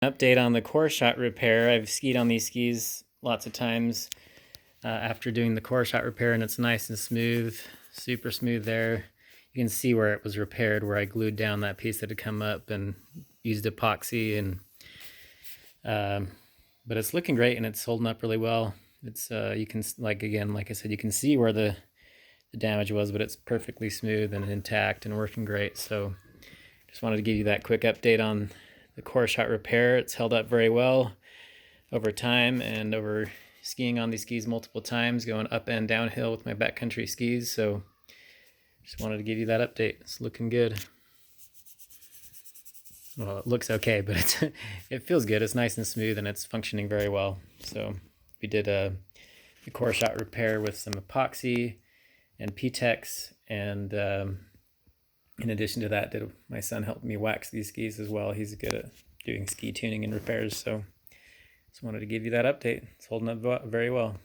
Update on the core shot repair. I've skied on these skis lots of times after doing the core shot repair, and it's nice and smooth, super smooth there. You can see where it was repaired, where I glued down that piece that had come up and used epoxy, and but it's looking great and it's holding up really well. It's you can, like I said, you can see where the damage was, but it's perfectly smooth and intact and working great. So just wanted to give you that quick update on the core shot repair. It's held up very well over time and over skiing on these skis multiple times, going up and downhill with my backcountry skis. So just wanted to give you that update. It's looking good. Well, it looks okay, but it feels good. It's nice and smooth and it's functioning very well. So we did a core shot repair with some epoxy and Ptex, and in addition to that, my son helped me wax these skis as well. He's good at doing ski tuning and repairs, so just wanted to give you that update. It's holding up very well.